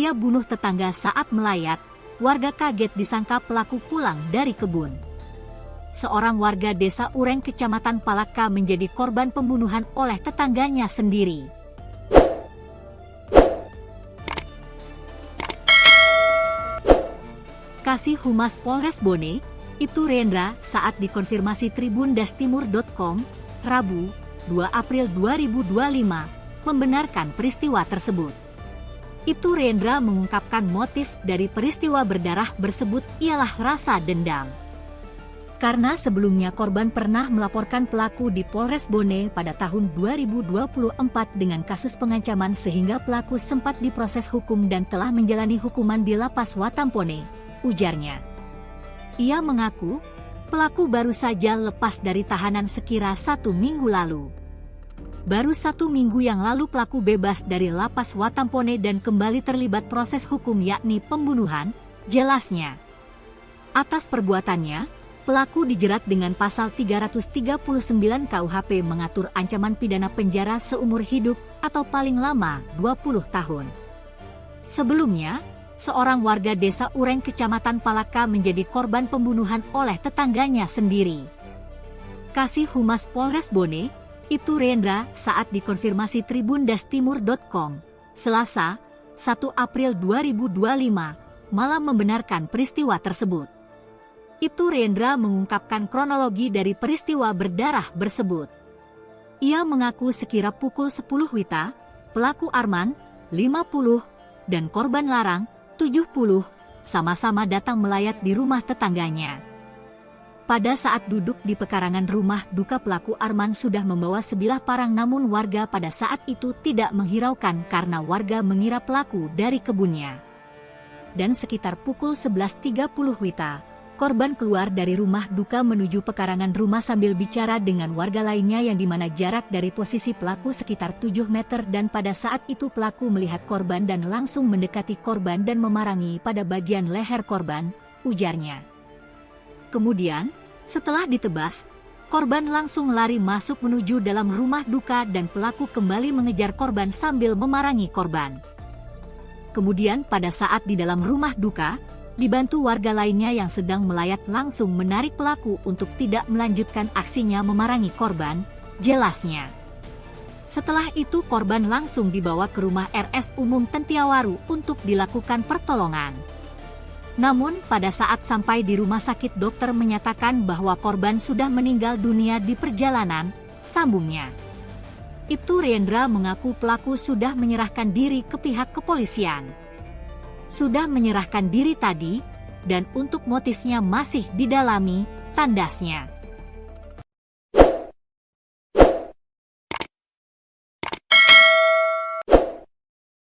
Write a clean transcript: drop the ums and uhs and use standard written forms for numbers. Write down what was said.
Pria bunuh tetangga saat melayat, warga kaget disangka pelaku pulang dari kebun. Seorang warga desa Ureng, Kecamatan Palaka menjadi korban pembunuhan oleh tetangganya sendiri. Kasih Humas Polres Bone, Ibtu Rendra, saat dikonfirmasi tribundastimur.com, Rabu, 2 April 2025, membenarkan peristiwa tersebut. Ibtu Rendra mengungkapkan motif dari peristiwa berdarah tersebut ialah rasa dendam. Karena sebelumnya korban pernah melaporkan pelaku di Polres Bone pada tahun 2024 dengan kasus pengancaman sehingga pelaku sempat diproses hukum dan telah menjalani hukuman di Lapas Watampone, ujarnya. Ia mengaku, pelaku baru saja lepas dari tahanan sekira 1 minggu lalu. Baru 1 minggu yang lalu pelaku bebas dari Lapas Watampone dan kembali terlibat proses hukum yakni pembunuhan, jelasnya. Atas perbuatannya, pelaku dijerat dengan pasal 339 KUHP mengatur ancaman pidana penjara seumur hidup atau paling lama 20 tahun. Sebelumnya, seorang warga desa Ureng, Kecamatan Palaka menjadi korban pembunuhan oleh tetangganya sendiri. Kasih Humas Polres Bone, Ibtu Rendra, saat dikonfirmasi tribundastimur.com, Selasa, 1 April 2025, malam membenarkan peristiwa tersebut. Ibtu Rendra mengungkapkan kronologi dari peristiwa berdarah tersebut. Ia mengaku sekira pukul 10 WITA, pelaku Arman, 50, dan korban Larang, 70, sama-sama datang melayat di rumah tetangganya. Pada saat duduk di pekarangan rumah duka, pelaku Arman sudah membawa sebilah parang, namun warga pada saat itu tidak menghiraukan karena warga mengira pelaku dari kebunnya. Dan sekitar pukul 11.30 WITA, korban keluar dari rumah duka menuju pekarangan rumah sambil bicara dengan warga lainnya yang dimana jarak dari posisi pelaku sekitar 7 meter, dan pada saat itu pelaku melihat korban dan langsung mendekati korban dan memarangi pada bagian leher korban, ujarnya. Kemudian, setelah ditebas, korban langsung lari masuk menuju dalam rumah duka dan pelaku kembali mengejar korban sambil memarangi korban. Kemudian pada saat di dalam rumah duka, dibantu warga lainnya yang sedang melayat langsung menarik pelaku untuk tidak melanjutkan aksinya memarangi korban, jelasnya. Setelah itu korban langsung dibawa ke rumah RS Umum Tentiawaru untuk dilakukan pertolongan. Namun pada saat sampai di rumah sakit dokter menyatakan bahwa korban sudah meninggal dunia di perjalanan, sambungnya. Ibtu Rendra mengaku pelaku sudah menyerahkan diri ke pihak kepolisian. Sudah menyerahkan diri tadi, dan untuk motifnya masih didalami, tandasnya.